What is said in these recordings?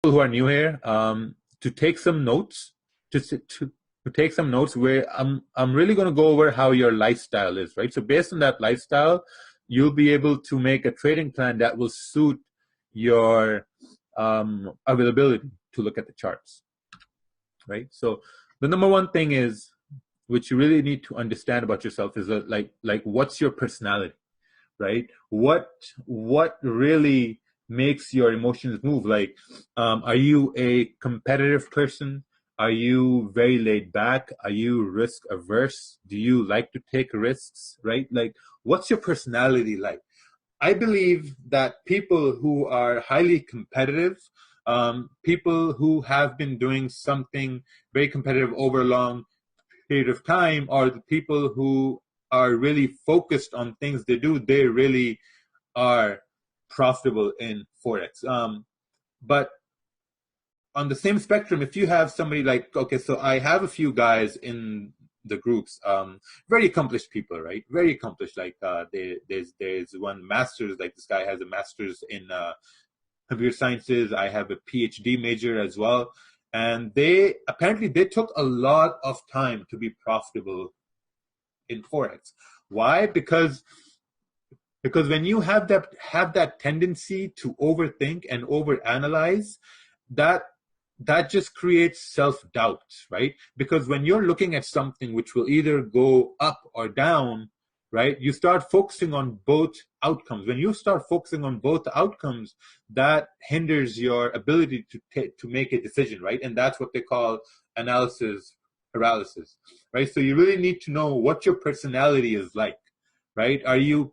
Who are new here, to take some notes, to, to take some notes where I'm really going to go over how your lifestyle is, right? So based on that lifestyle, you'll be able to make a trading plan that will suit your availability to look at the charts, right? So the number one thing is, which you really need to understand about yourself is that like what's your personality, right? What really makes your emotions move? Like, are you a competitive person? Are you very laid back? Are you risk averse? Do you like to take risks, right? Like, what's your personality like? I believe that people who are highly competitive, people who have been doing something very competitive over a long period of time, are the people who are really focused on things they do. They really are profitable in Forex. But on the same spectrum, if you have somebody like, okay, so I have a few guys in the groups, very accomplished people, right? Very accomplished. Like there's one master's, like this guy has a master's in computer sciences. I have a PhD major as well. And they apparently they took a lot of time to be profitable in Forex. Why? Because when you have that tendency to overthink and overanalyze, that that just creates self-doubt, right? Because when you're looking at something which will either go up or down, right, you start focusing on both outcomes. When you start focusing on both outcomes, that hinders your ability to make a decision, right? And that's what they call analysis paralysis, right? So you really need to know what your personality is like, right? Are you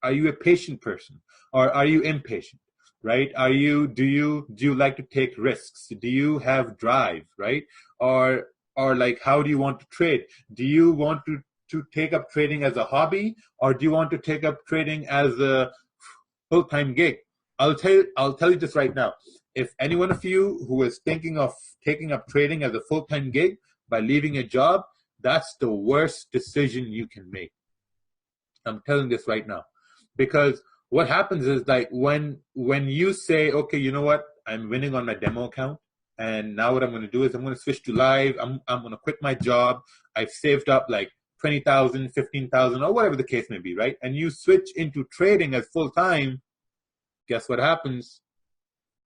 a patient person, or are you impatient, right? Do you like to take risks? Do you have drive, right? Or like, how do you want to trade? Do you want to take up trading as a hobby, or do you want to take up trading as a full-time gig? I'll tell you this right now. If any one of you who is thinking of taking up trading as a full-time gig by leaving a job, that's the worst decision you can make. I'm telling this right now. Because what happens is, like, when you say, okay, you know what, I'm winning on my demo account, and now what I'm going to do is I'm going to switch to live. I'm going to quit my job. I've saved up like 20,000, 15,000, or whatever the case may be, right? And you switch into trading as full time. Guess what happens?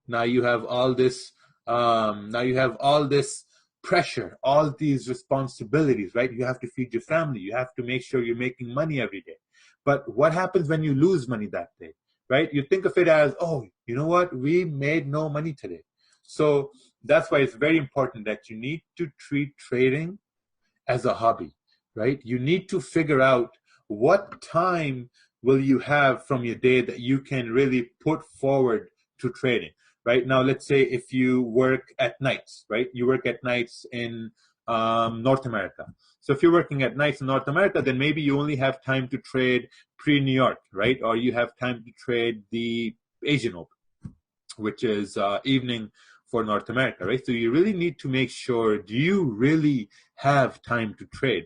Now you have all this. Now you have all this pressure, all these responsibilities, right? You have to feed your family. You have to make sure you're making money every day. But what happens when you lose money that day, right? You think of it as, oh, you know what? We made no money today. So that's why it's very important that you need to treat trading as a hobby, right? You need to figure out what time will you have from your day that you can really put forward to trading, right? Now, let's say if you work at nights, right? You work at nights in North America. So if you're working at nights in North America, then maybe you only have time to trade pre-New York, right? Or you have time to trade the Asian Open, which is evening for North America, right? So you really need to make sure, do you really have time to trade?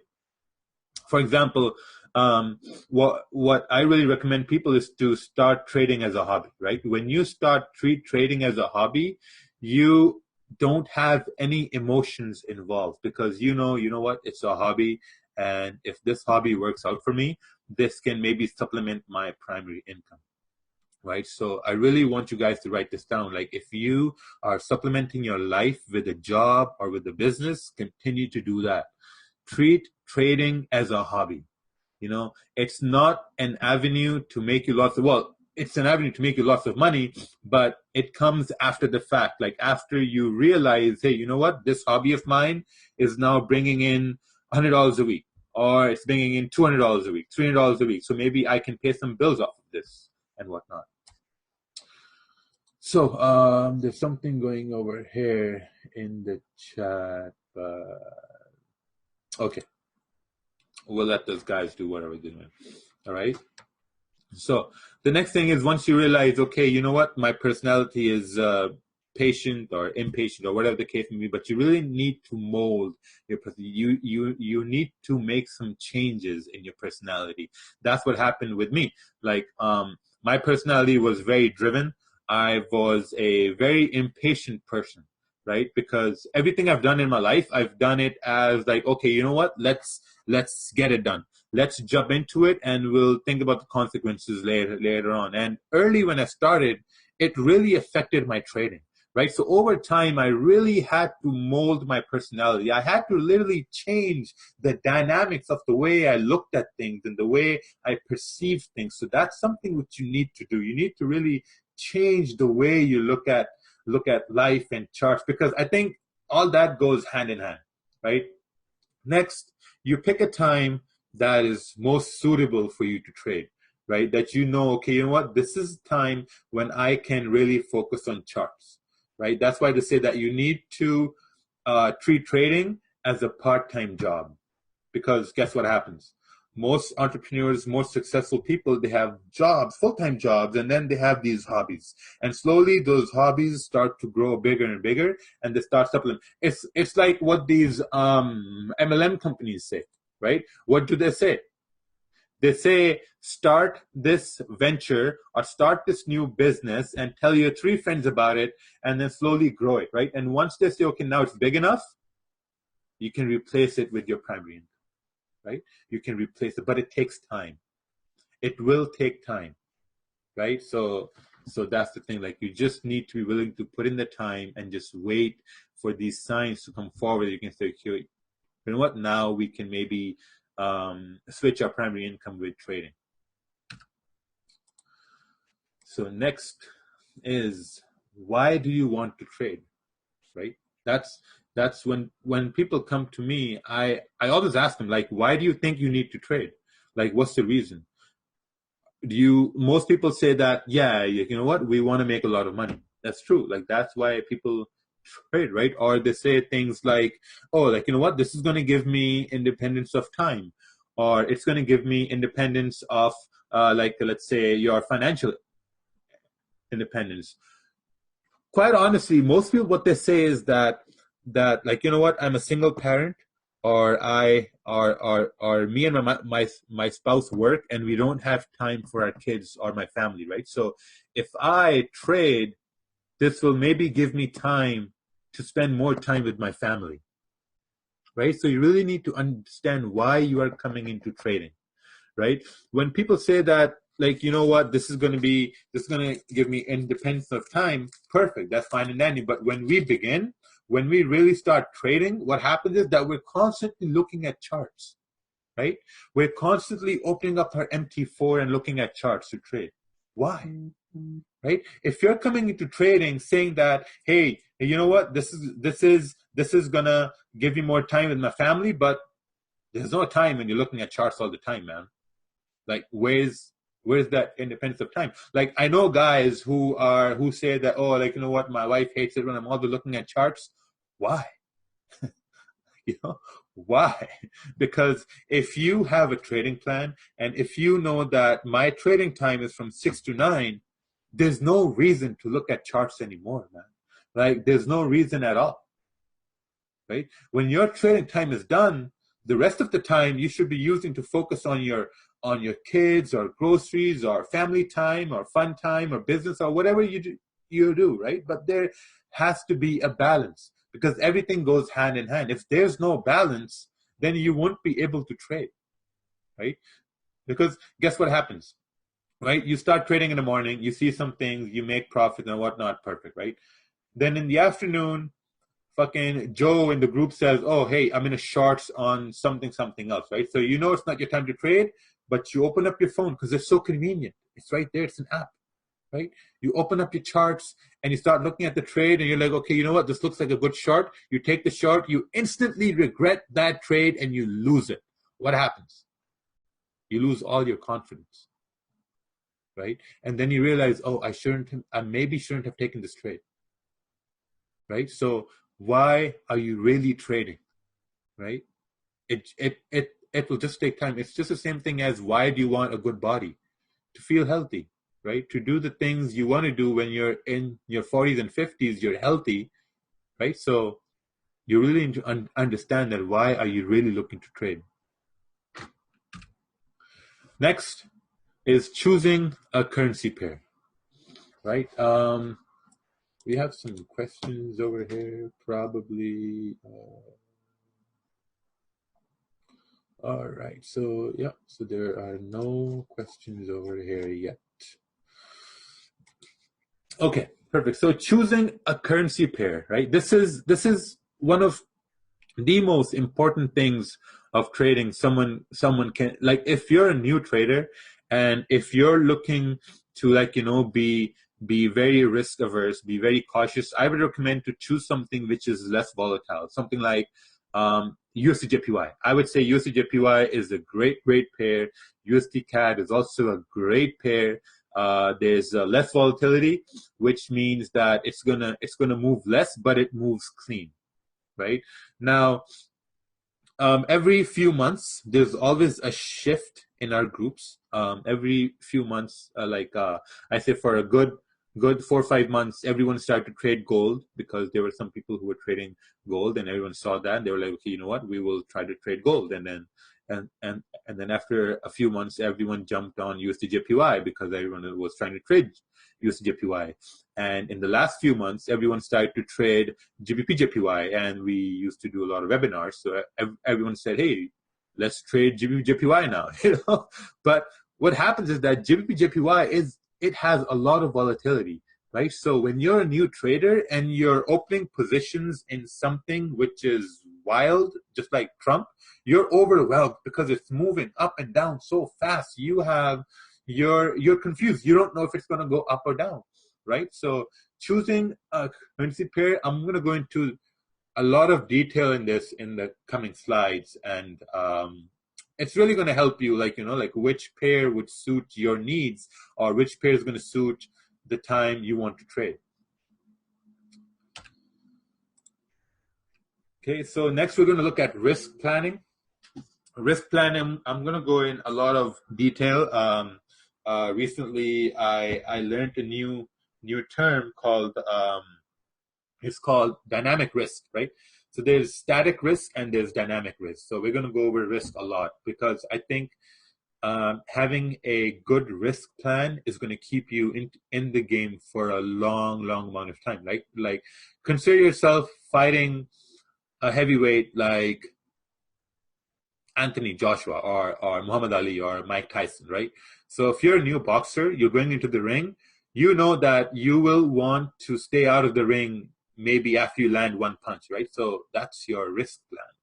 For example, what I really recommend people is to start trading as a hobby, right? When you start trading as a hobby, you don't have any emotions involved, because you know what, it's a hobby, and if this hobby works out for me, this can maybe supplement my primary income, right? So I really want you guys to write this down. Like, if you are supplementing your life with a job or with a business, continue to do that. Treat trading as a hobby. It's not an avenue to make you lots of, well, it's an avenue to make you lots of money, but it comes after the fact. Like, after you realize, hey, you know what, this hobby of mine is now bringing in $100 a week, or it's bringing in $200 a week, $300 a week. So maybe I can pay some bills off of this and whatnot. So there's something going over here in the chat, but okay, we'll let those guys do whatever they're doing. All right. So the next thing is, once you realize, okay, you know what, my personality is patient or impatient or whatever the case may be, but you really need to mold your you need to make some changes in your personality. That's what happened with me. Like, my personality was very driven. I was a very impatient person, right? Because everything I've done in my life, I've done it as like, okay, you know what? Let's get it done. Let's jump into it, and we'll think about the consequences later on. And early when I started, it really affected my trading, right? So over time, I really had to mold my personality. I had to literally change the dynamics of the way I looked at things and the way I perceived things. So that's something which you need to do. You need to really change the way you look at life and charts, because I think all that goes hand in hand, right? Next, you pick a time that is most suitable for you to trade, right? That you know, okay, you know what? This is time when I can really focus on charts, right? That's why they say that you need to treat trading as a part-time job, because guess what happens? Most entrepreneurs, most successful people, they have jobs, full-time jobs, and then they have these hobbies. And slowly those hobbies start to grow bigger and bigger, and they start supplementing. It's like what these MLM companies say, right? What do they say? They say, start this venture or start this new business and tell your 3 friends about it, and then slowly grow it, right? And once they say, okay, now it's big enough, you can replace it with your primary income. Right? You can replace it, but it takes time. It will take time, right? So that's the thing. Like, you just need to be willing to put in the time and just wait for these signs to come forward. You can say, okay, you know what? Now we can maybe switch our primary income with trading. So next is, why do you want to trade, right? That's when people come to me, I always ask them, like, why do you think you need to trade? Like, what's the reason? Most people say that, yeah, you know what, we want to make a lot of money. That's true. Like, that's why people trade, right? Or they say things like, oh, like, you know what, this is going to give me independence of time, or it's going to give me independence of like, let's say, your financial independence. Quite honestly, most people, what they say is that like, you know what, I'm a single parent, or or me and my spouse work, and we don't have time for our kids or my family, right? So if I trade, this will maybe give me time to spend more time with my family, right? So you really need to understand why you are coming into trading, right? When people say that, like, you know what, this is going to give me independence of time, perfect, that's fine and dandy. But when we really start trading, what happens is that we're constantly looking at charts, right? We're constantly opening up our MT4 and looking at charts to trade. Why? Right? If you're coming into trading saying that, hey, you know what, this is gonna give you more time with my family, but there's no time when you're looking at charts all the time, man. Like, where's that independence of time? Like, I know guys who say that, oh, like, you know what, my wife hates it when I'm always looking at charts. Why? You know, why? Because if you have a trading plan, and if you know that my trading time is from 6 to 9, there's no reason to look at charts anymore, man. Like, there's no reason at all, right? When your trading time is done, the rest of the time you should be using to focus on your kids, or groceries, or family time, or fun time, or business, or whatever you do, right? But there has to be a balance, because everything goes hand in hand. If there's no balance, then you won't be able to trade, right? Because guess what happens, right? You start trading in the morning, you see some things, you make profit and whatnot, perfect, right? Then in the afternoon, fucking Joe in the group says, oh, hey, I'm in a shorts on something else, right? So you know it's not your time to trade, but you open up your phone because it's so convenient. It's right there. It's an app, right? You open up your charts and you start looking at the trade, and you're like, okay, you know what? This looks like a good short. You take the short, you instantly regret that trade, and you lose it. What happens? You lose all your confidence, right? And then you realize, oh, I maybe shouldn't have taken this trade, right? So why are you really trading, right? It will just take time. It's just the same thing as, why do you want a good body? To feel healthy, right? To do the things you want to do when you're in your 40s and 50s, you're healthy, right? So you really need to understand that, why are you really looking to trade? Next is choosing a currency pair, right? We have some questions over here, probably. All right, so yeah, so there are no questions over here yet. Okay, perfect. So choosing a currency pair, right? This is one of the most important things of trading. Someone can, like, if you're a new trader and if you're looking to, like, be very risk averse, be very cautious, I would recommend to choose something which is less volatile, something like USD/JPY. I would say USD/JPY is a great pair. USD CAD is also a great pair. There's less volatility, which means that it's gonna move less, but it moves clean, right? Now, every few months, there's always a shift in our groups. Every few months, I say for a good 4 or 5 months, everyone started to trade gold because there were some people who were trading gold, and everyone saw that and they were like, okay, you know what, we will try to trade gold. And then after a few months, everyone jumped on USD/JPY because everyone was trying to trade USD/JPY. And in the last few months, everyone started to trade GBP/JPY, and we used to do a lot of webinars. So everyone said, hey, let's trade GBP/JPY now. But what happens is that GBP/JPY it has a lot of volatility, right? So when you're a new trader and you're opening positions in something which is wild, just like Trump, you're overwhelmed because it's moving up and down so fast. You're confused. You don't know if it's going to go up or down, right? So choosing a currency pair, I'm going to go into a lot of detail in this in the coming slides, and it's really going to help you, like which pair would suit your needs, or which pair is going to suit the time you want to trade. Okay, so next we're going to look at risk planning. Risk planning, I'm going to go in a lot of detail. Recently, I learned a new term called it's called dynamic risk, right? So there's static risk and there's dynamic risk. So we're going to go over risk a lot because I think having a good risk plan is going to keep you in the game for a long amount of time. Like consider yourself fighting a heavyweight like Anthony Joshua or Muhammad Ali or Mike Tyson, right? So if you're a new boxer, you're going into the ring, you know that you will want to stay out of the ring maybe after you land one punch, right? So that's your risk plan,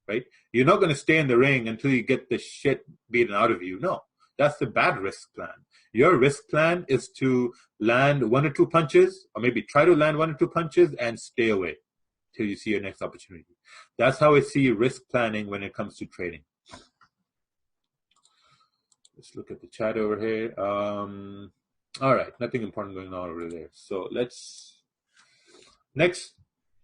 right? You're not going to stay in the ring until you get the shit beaten out of you. No, that's the bad risk plan. Your risk plan is to land 1 or 2 punches, or maybe try to land 1 or 2 punches and stay away till you see your next opportunity. That's how I see risk planning when it comes to trading. Let's look at the chat over here. All right, nothing important going on over there. So next,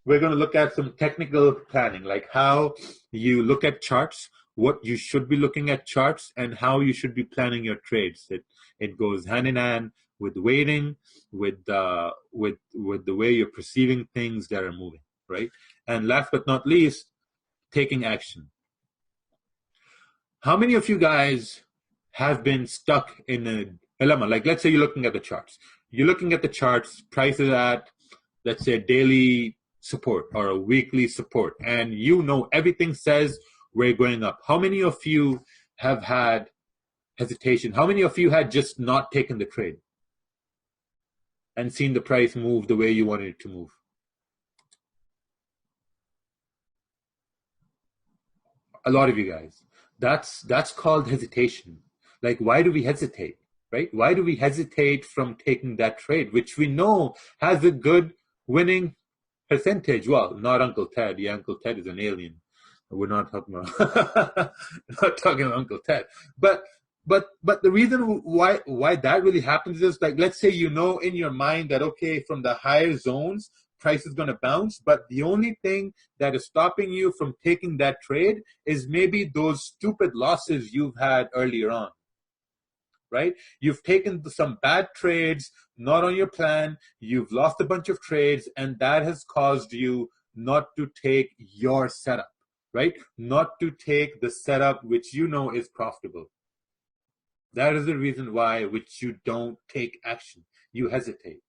we're going to look at some technical planning, like how you look at charts, what you should be looking at charts, and how you should be planning your trades. It goes hand in hand with waiting, with the way you're perceiving things that are moving, right? And last but not least, taking action. How many of you guys have been stuck in a dilemma? Like, let's say you're looking at the charts. You're looking at the charts, prices at, let's say, daily support or a weekly support, and you know everything says we're going up. How many of you have had hesitation? How many of you had just not taken the trade and seen the price move the way you wanted it to move? A lot of you guys. That's called hesitation. Like, why do we hesitate, right? Why do we hesitate from taking that trade, which we know has a good winning percentage? Well, not Uncle Ted. Yeah, Uncle Ted is an alien. We're not talking about not talking about Uncle Ted. But the reason why that really happens is, like, let's say you know in your mind that, okay, from the higher zones, price is going to bounce, but the only thing that is stopping you from taking that trade is maybe those stupid losses you've had earlier on, right? You've taken some bad trades, not on your plan, you've lost a bunch of trades, and that has caused you not to take your setup, right? Not to take the setup which you know is profitable. That is the reason why which you don't take action. You hesitate.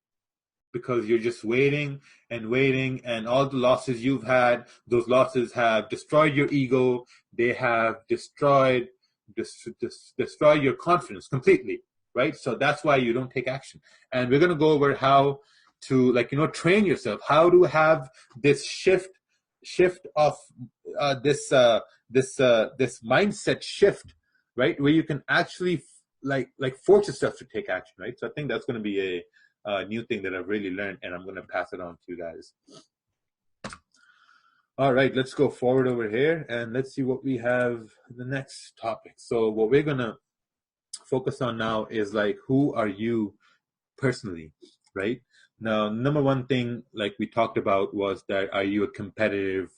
because you're just waiting and waiting, and all the losses you've had, those losses have destroyed your ego. They have destroyed your confidence completely, right? So that's why you don't take action. And we're going to go over how to, like, train yourself, how to have this shift of this mindset shift, right? Where you can actually like force yourself to take action, right? So I think that's going to be a new thing that I've really learned, and I'm going to pass it on to you guys. All right, let's go forward over here and let's see what we have in the next topic. So what we're going to focus on now is like, who are you personally, right? Now, number one thing, like we talked about, was that are you a competitive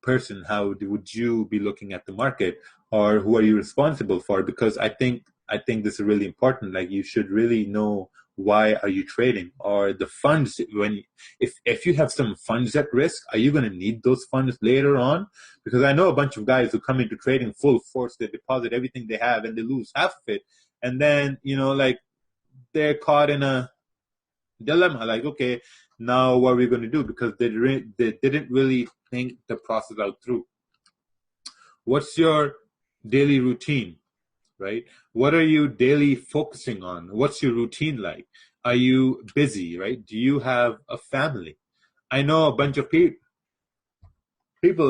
person? How would you be looking at the market, or who are you responsible for? Because I think this is really important. Like, you should really know, why are you trading, or the funds, if you have some funds at risk, are you going to need those funds later on? Because I know a bunch of guys who come into trading full force, they deposit everything they have and they lose half of it, and then like they're caught in a dilemma, like, okay, now what are we going to do? Because they didn't really think the process out through. What's your daily routine, right? What are you daily focusing on? What's your routine like? Are you busy, right? Do you have a family? I know a bunch of people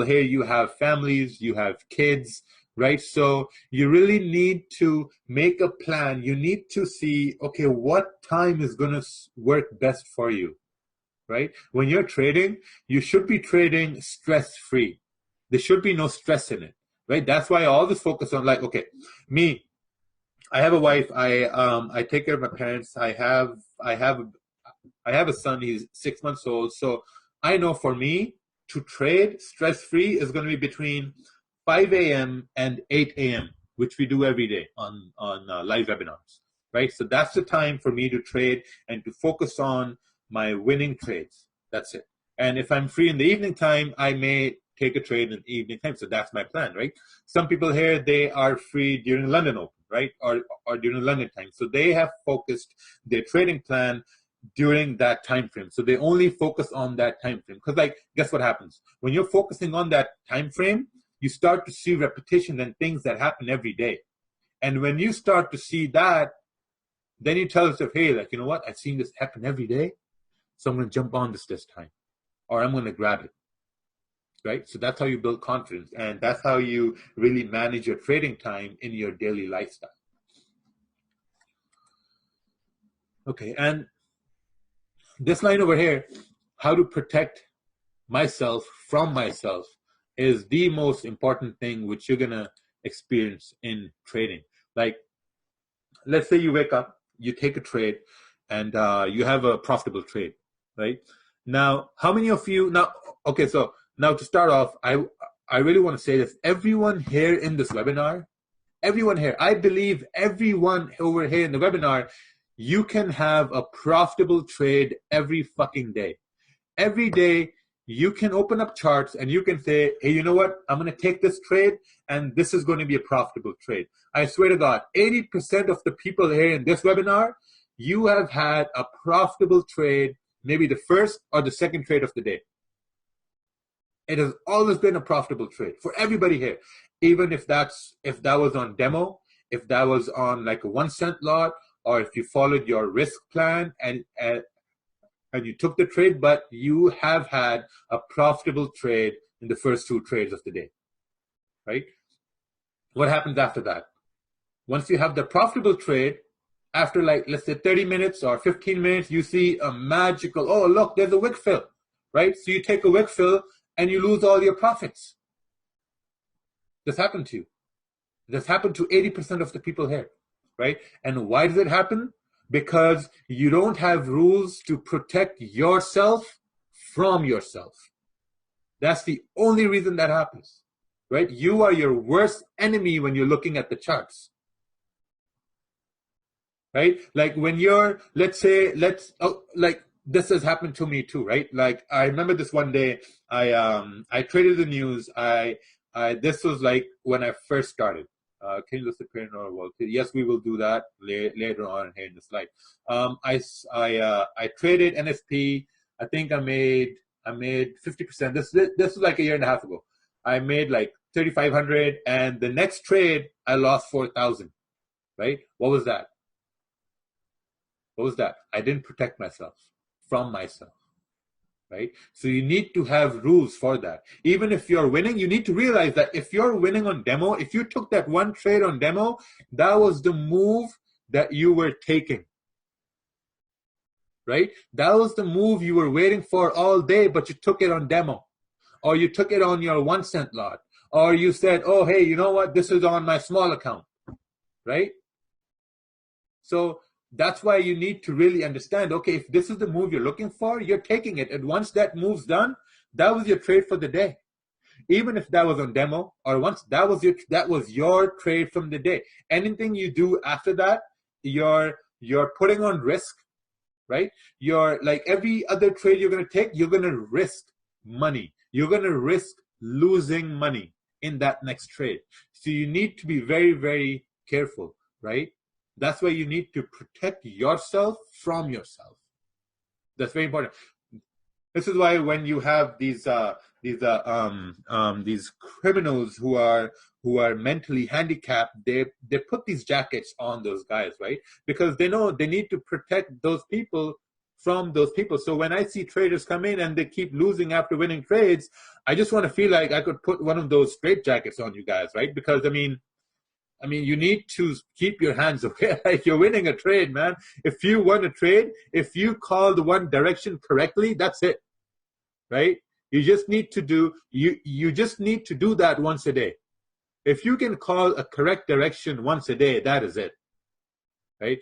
here, you have families, you have kids, right? So you really need to make a plan. You need to see, okay, what time is going to work best for you, right? When you're trading, you should be trading stress-free. There should be no stress in it, right? That's why I always focus on, like, okay, I have a wife. I take care of my parents. I have a son. He's 6 months old. So I know for me to trade stress-free is going to be between 5 a.m. and 8 a.m., which we do every day on live webinars, right? So that's the time for me to trade and to focus on my winning trades. That's it. And if I'm free in the evening time, I may take a trade in the evening time. So that's my plan, right? Some people here, they are free during London Open, right? Or during London time. So they have focused their trading plan during that time frame. So they only focus on that time frame. Because, like, guess what happens? When you're focusing on that time frame, you start to see repetition and things that happen every day. And when you start to see that, then you tell yourself, hey, like, you know what? I've seen this happen every day. So I'm going to jump on this time. Or I'm going to grab it. Right? So that's how you build confidence. And that's how you really manage your trading time in your daily lifestyle. Okay, and this line over here, how to protect myself from myself, is the most important thing which you're going to experience in trading. Like, let's say you wake up, you take a trade, and you have a profitable trade, right? Now, how many of you, now to start off, I really want to say this. Everyone here in this webinar, everyone here, I believe everyone over here in the webinar, you can have a profitable trade every fucking day. Every day, you can open up charts and you can say, hey, you know what? I'm going to take this trade and this is going to be a profitable trade. I swear to God, 80% of the people here in this webinar, you have had a profitable trade, maybe the first or the second trade of the day. It has always been a profitable trade for everybody here. Even if that was on demo, if that was on like a 1 cent lot, or if you followed your risk plan and you took the trade, but you have had a profitable trade in the first 2 trades of the day, right? What happens after that? Once you have the profitable trade, after, like, let's say 30 minutes or 15 minutes, you see a magical, oh, look, there's a wick fill, right? So you take a wick fill and you lose all your profits. This happened to you. This happened to 80% of the people here, right? And why does it happen? Because you don't have rules to protect yourself from yourself. That's the only reason that happens, right? You are your worst enemy when you're looking at the charts, right? Like when you're, let's say, like this has happened to me too, right? Like I remember this one day, I traded the news. This was like when I first started. Can you list the parent order volatility? Yes, we will do that later on here in the slide. I traded NSP. I think I made 50%. This was like a year and a half ago. I made like 3,500, and the next trade I lost 4,000. Right? What was that? What was that? I didn't protect myself from myself. Right? So you need to have rules for that. Even if you're winning, you need to realize that if you're winning on demo, if you took that one trade on demo, that was the move that you were taking. Right? That was the move you were waiting for all day, but you took it on demo. Or you took it on your 1 cent lot. Or you said, oh, hey, you know what? This is on my small account. Right? So that's why you need to really understand, okay, if this is the move you're looking for, you're taking it. And once that move's done, that was your trade for the day. Even if that was on demo, or once that was your trade from the day. Anything you do after that, you're putting on risk, right? You're like every other trade you're going to take, you're going to risk money. You're going to risk losing money in that next trade. So you need to be very, very careful, right? That's why you need to protect yourself from yourself. That's very important. This is why when you have these criminals who are mentally handicapped, they put these jackets on those guys, right? Because they know they need to protect those people from those people. So when I see traders come in and they keep losing after winning trades, I just want to feel like I could put one of those straight jackets on you guys, right? Because I mean, you need to keep your hands away. Like you're winning a trade, man. If you won a trade, if you call the one direction correctly, that's it, right? You just need to do that once a day. If you can call a correct direction once a day, that is it, right?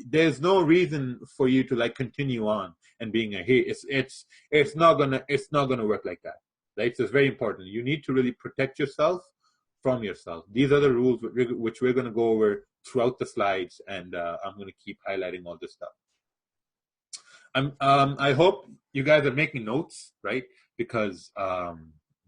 There's no reason for you to like continue on and being a hit. It's not gonna work like that, right? So it's very important. You need to really protect yourself from yourself. These are the rules which we're going to go over throughout the slides, and I'm going to keep highlighting all this stuff. I hope you guys are making notes, right? Because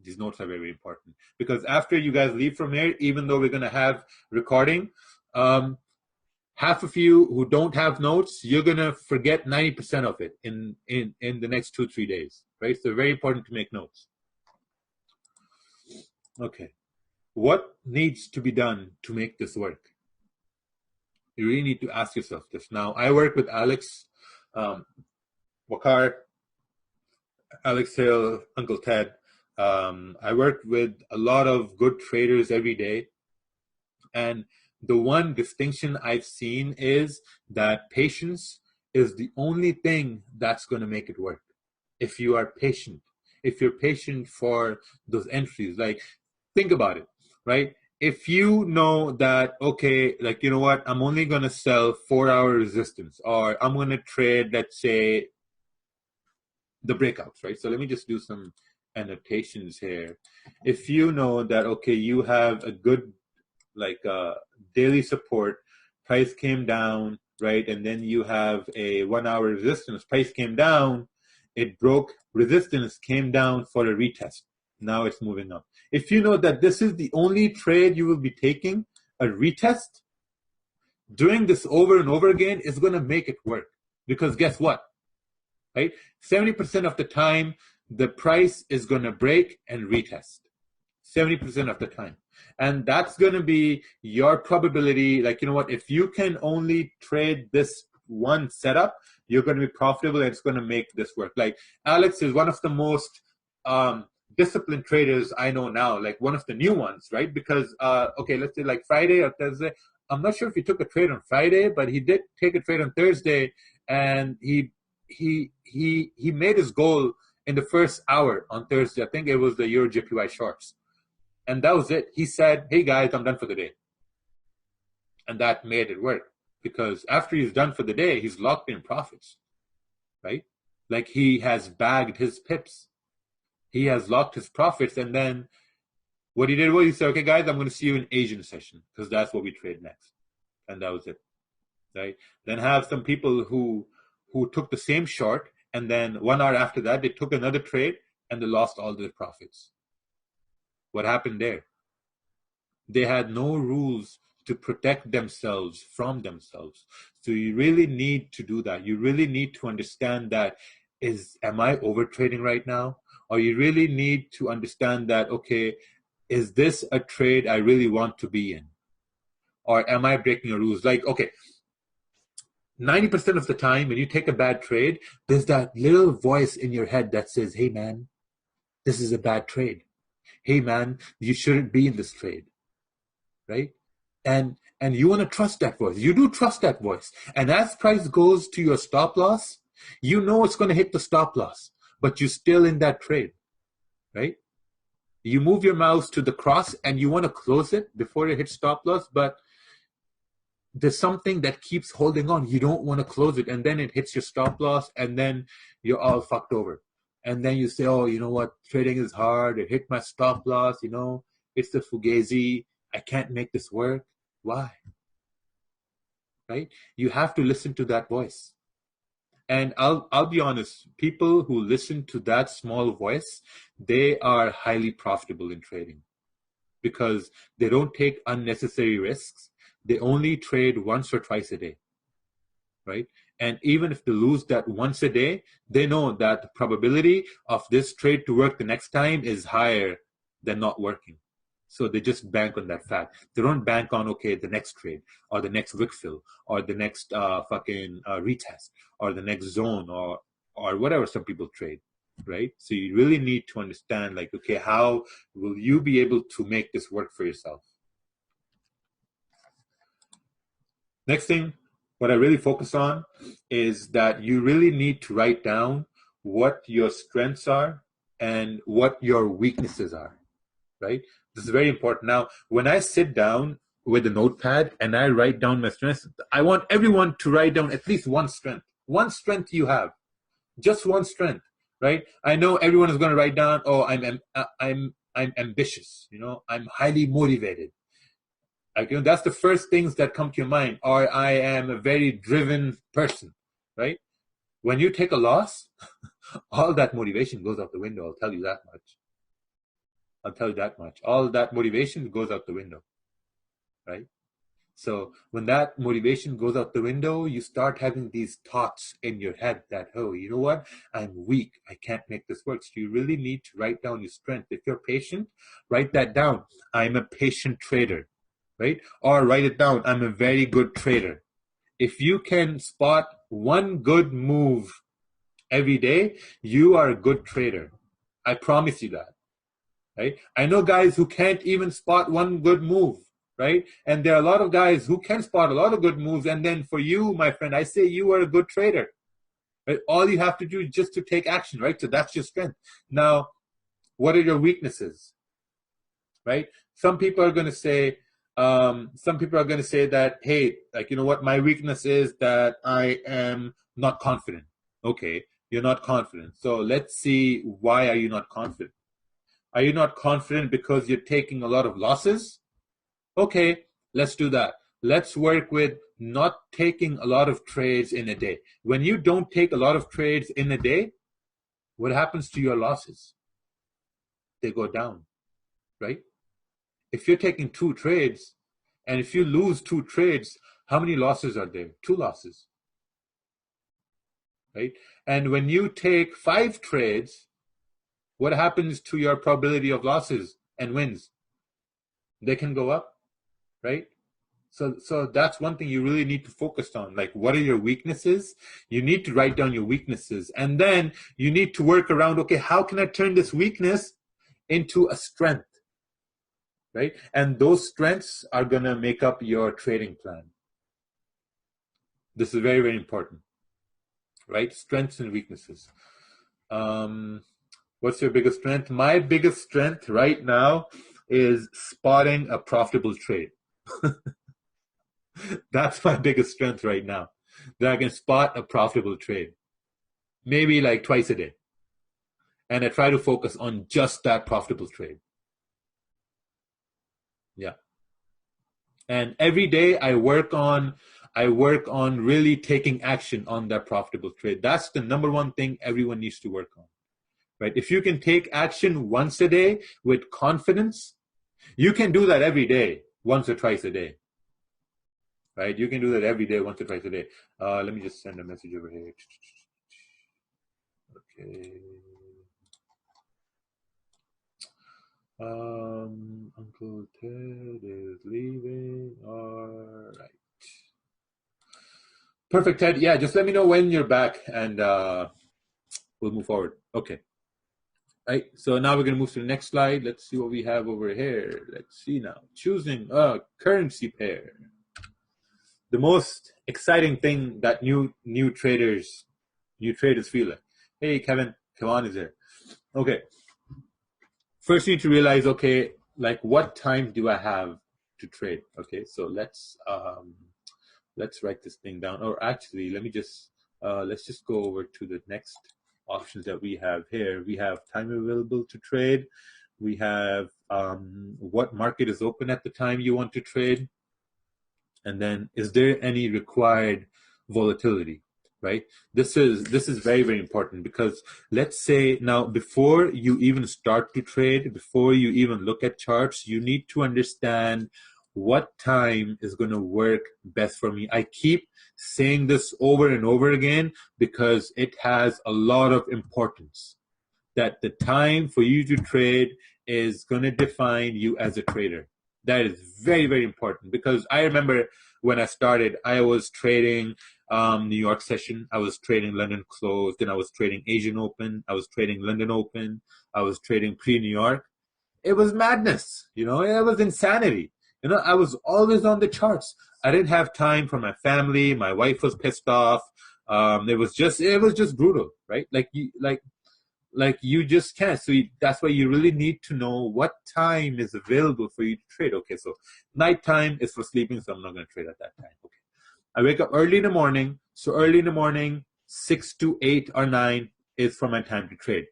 these notes are very important. Because after you guys leave from here, even though we're going to have recording, half of you who don't have notes, you're going to forget 90% of it in the next 2-3 days, right? So very important to make notes. Okay. What needs to be done to make this work? You really need to ask yourself this. Now, I work with Alex Wakar, Alex Hill, Uncle Ted. I work with a lot of good traders every day. And the one distinction I've seen is that patience is the only thing that's going to make it work. If you are patient, if you're patient for those entries, like think about it. Right? If you know that, okay, like, you know what, I'm only going to sell 4-hour resistance, or I'm going to trade, let's say, the breakouts, right? So let me just do some annotations here. If you know that, okay, you have a good, like, daily support, price came down, right? And then you have a 1-hour resistance, price came down, it broke resistance, came down for a retest. Now it's moving up. If you know that this is the only trade you will be taking, a retest, doing this over and over again is going to make it work. Because guess what? Right? 70% of the time, the price is going to break and retest. 70% of the time. And that's going to be your probability. Like, you know what? If you can only trade this one setup, you're going to be profitable and it's going to make this work. Like Alex is one of the most disciplined traders I know now, like one of the new ones, right? Because, okay, let's say like Friday or Thursday. I'm not sure if he took a trade on Friday, but he did take a trade on Thursday, and he made his goal in the first hour on Thursday. I think it was the Euro JPY shorts. And that was it. He said, hey guys, I'm done for the day. And that made it work, because after he's done for the day, he's locked in profits, right? Like he has bagged his pips. He has locked his profits, and then what he did was he said, okay, guys, I'm going to see you in Asian session, because that's what we trade next. And that was it, right? Then have some people who took the same short, and then 1 hour after that, they took another trade, and they lost all their profits. What happened there? They had no rules to protect themselves from themselves. So you really need to do that. You really need to understand that am I over trading right now? Or you really need to understand that, okay, is this a trade I really want to be in? Or am I breaking the rules? Like, okay, 90% of the time when you take a bad trade, there's that little voice in your head that says, hey man, this is a bad trade. Hey man, you shouldn't be in this trade, right? And you want to trust that voice. You do trust that voice. And as price goes to your stop loss, you know it's going to hit the stop loss, but you're still in that trade, right? You move your mouse to the cross and you want to close it before it hits stop loss, but there's something that keeps holding on. You don't want to close it, and then it hits your stop loss, and then you're all fucked over. And then you say, oh, you know what? Trading is hard. It hit my stop loss. You know, it's the Fugazi. I can't make this work. Why? Right? You have to listen to that voice. And I'll be honest, people who listen to that small voice, they are highly profitable in trading because they don't take unnecessary risks. They only trade once or twice a day, right? And even if they lose that once a day, they know that the probability of this trade to work the next time is higher than not working. So they just bank on that fact. They don't bank on, okay, the next trade or the next wick fill or the next retest or the next zone or whatever some people trade, right? So you really need to understand, like, okay, how will you be able to make this work for yourself? Next thing, what I really focus on is that you really need to write down what your strengths are and what your weaknesses are, right? This is very important. Now, when I sit down with a notepad and I write down my strengths, I want everyone to write down at least one strength. One strength you have, just one strength, right? I know everyone is going to write down, oh, I'm ambitious, you know, I'm highly motivated. Like, you know, that's the first things that come to your mind. Or I am a very driven person, right? When you take a loss, all that motivation goes out the window. I'll tell you that much. All that motivation goes out the window, right? So when that motivation goes out the window, you start having these thoughts in your head that, oh, you know what? I'm weak. I can't make this work. So you really need to write down your strength. If you're patient, write that down. I'm a patient trader. Right? Or write it down. I'm a very good trader. If you can spot one good move every day, you are a good trader. I promise you that. Right? I know guys who can't even spot one good move. Right? And there are a lot of guys who can spot a lot of good moves. And then for you, my friend, I say you are a good trader. Right? All you have to do is just to take action. Right? So that's your strength. Now, what are your weaknesses? Right? Some people are going to say, that, hey, like, you know what, my weakness is that I am not confident. Okay, you're not confident. So let's see, why are you not confident? Are you not confident because you're taking a lot of losses? Okay, let's do that. Let's work with not taking a lot of trades in a day. When you don't take a lot of trades in a day, what happens to your losses? They go down, right? If you're taking 2 trades, and if you lose 2 trades, how many losses are there? 2 losses, right? And when you take 5 trades, what happens to your probability of losses and wins? They can go up, right? So that's one thing you really need to focus on. Like, what are your weaknesses? You need to write down your weaknesses. And then you need to work around, okay, how can I turn this weakness into a strength? Right? And those strengths are going to make up your trading plan. This is very, very important, right? Strengths and weaknesses. What's your biggest strength? My biggest strength right now is spotting a profitable trade. That's my biggest strength right now, that I can spot a profitable trade, maybe like twice a day. And I try to focus on just that profitable trade. Yeah. And every day I work on really taking action on that profitable trade. That's the number one thing everyone needs to work on, right? If you can take action once a day with confidence, You can do that every day, once or twice a day, right? You can do that every day, once or twice a day. Let me just send a message over here. Okay. Uncle Ted is leaving. All right. Perfect, Ted. Yeah, just let me know when you're back, and we'll move forward. Okay. Right. So now we're going to move to the next slide. Let's see what we have over here. Let's see now. Choosing a currency pair. The most exciting thing that new traders feel like. Hey, Kevin, come on, is there? Okay. First, you need to realize, okay, like what time do I have to trade? Okay, so let's write this thing down. Or actually, let's just go over to the next options that we have here. We have time available to trade. We have what market is open at the time you want to trade. And then, is there any required volatility, right? This is very, very important, because let's say now, before you even start to trade, before you even look at charts, you need to understand what time is going to work best for me. I keep saying this over and over again because it has a lot of importance, that the time for you to trade is going to define you as a trader. That is very, very important, because I remember when I started, I was trading New York session, I was trading London close, then I was trading Asian Open, I was trading London Open, I was trading pre-New York. It was madness, it was insanity. I was always on the charts. I didn't have time for my family. My wife was pissed off. It was just brutal, right? Like you just can't. So that's why you really need to know what time is available for you to trade. Okay, so nighttime is for sleeping, so I'm not going to trade at that time. Okay, I wake up early in the morning. So early in the morning, 6 to 8 or 9 is for my time to trade.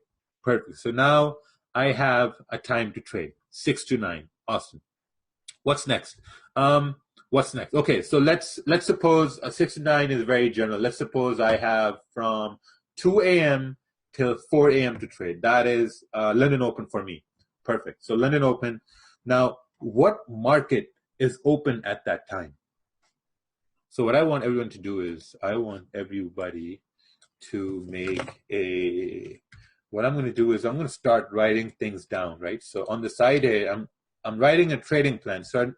Perfect. So now I have a time to trade, 6 to 9. Awesome. What's next? Okay, so let's suppose 6 to 9 is very general. Let's suppose I have from 2 a.m. till 4 a.m. to trade. That is London Open for me. Perfect. So London Open. Now, what market is open at that time? So what I want everyone to do is, I want everybody to what I'm going to do is I'm going to start writing things down, right? So on the side here, I'm writing a trading plan. So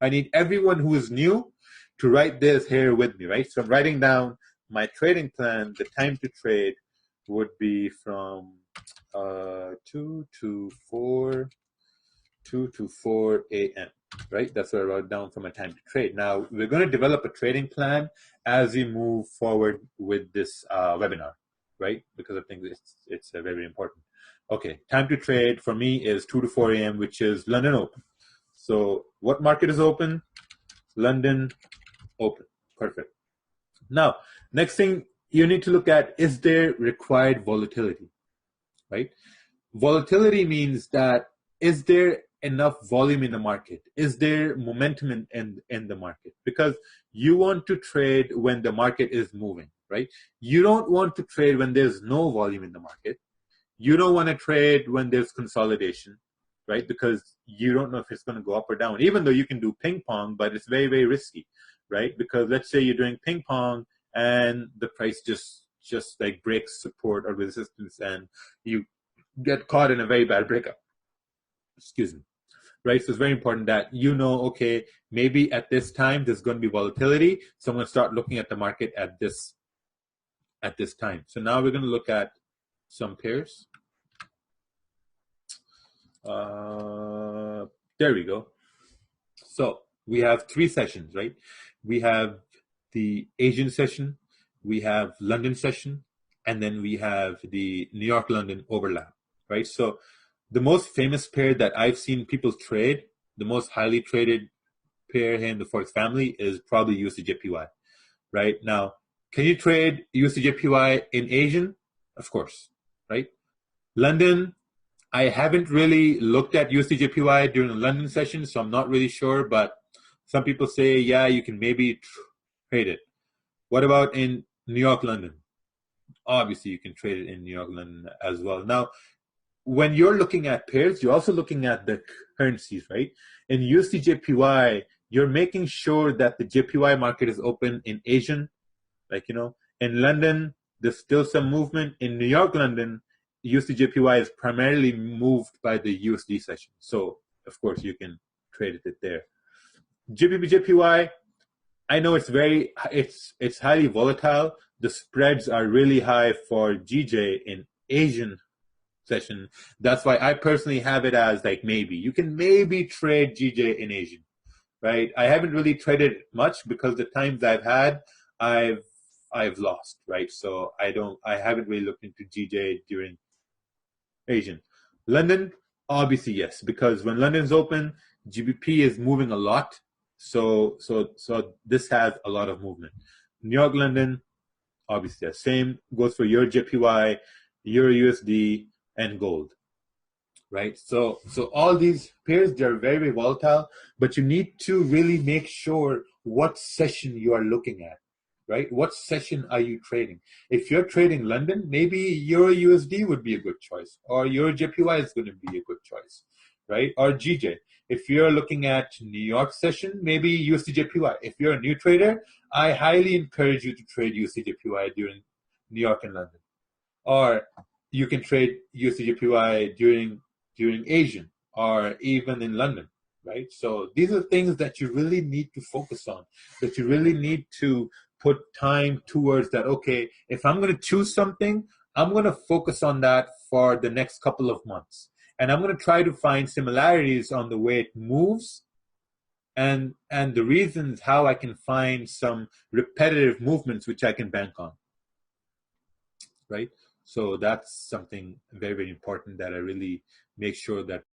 I need everyone who is new to write this here with me, right? So I'm writing down my trading plan. The time to trade would be from 2 to 4 a.m., right? That's what I wrote down for my time to trade. Now, we're going to develop a trading plan as we move forward with this webinar, right? Because I think it's very important. Okay, time to trade for me is 2 to 4 a.m., which is London Open. So what market is open? London Open. Perfect. Now, next thing you need to look at, is there required volatility, right? Volatility means that, is there enough volume in the market? Is there momentum in the market? Because you want to trade when the market is moving, right? You don't want to trade when there's no volume in the market. You don't want to trade when there's consolidation, right? Because you don't know if it's going to go up or down, even though you can do ping pong, but it's very, very risky, right? Because let's say you're doing ping pong and the price just like breaks support or resistance and you get caught in a very bad breakup. Excuse me. Right? So it's very important that okay, maybe at this time there's going to be volatility, so I'm going to start looking at the market at this time. So now we're going to look at some pairs. There we go. So we have 3 sessions, right? We have the Asian session, we have London session, and then we have the New York London overlap, right? So the most famous pair that I've seen people trade, the most highly traded pair here in the Forex family, is probably USDJPY, right? Now, can you trade USDJPY in Asian? Of course, right? London, I haven't really looked at USDJPY during the London session, so I'm not really sure, but some people say, yeah, you can maybe trade it. What about in New York London? Obviously, you can trade it in New York London as well. Now, when you're looking at pairs, you're also looking at the currencies, right? In USD JPY, you're making sure that the JPY market is open in Asian, like, in London, there's still some movement. In New York, London, USD JPY is primarily moved by the USD session. So, of course, you can trade it there. GBP JPY, I know it's highly volatile. The spreads are really high for GJ in Asian session. That's why I personally have it as like maybe. You can maybe trade GJ in Asian, right? I haven't really traded much because the times I've had, I've lost, right? So I haven't really looked into GJ during Asian. London, obviously yes, because when London's open, GBP is moving a lot. So this has a lot of movement. New York, London, obviously yes. Same goes for Euro JPY, Euro USD, and gold, right? So all these pairs, they're very, very volatile, but you need to really make sure what session you are looking at, right? What session are you trading? If you're trading London, maybe Euro USD would be a good choice, or Euro JPY is going to be a good choice, right? Or GJ. If you're looking at New York session, maybe USD JPY. If you're a new trader, I highly encourage you to trade USD JPY during New York and London. Or you can trade USD JPY during Asian or even in London, right? So these are things that you really need to focus on, that you really need to put time towards that. Okay, if I'm going to choose something, I'm going to focus on that for the next couple of months. And I'm going to try to find similarities on the way it moves and the reasons how I can find some repetitive movements which I can bank on, right? So that's something very, very important that I really make sure that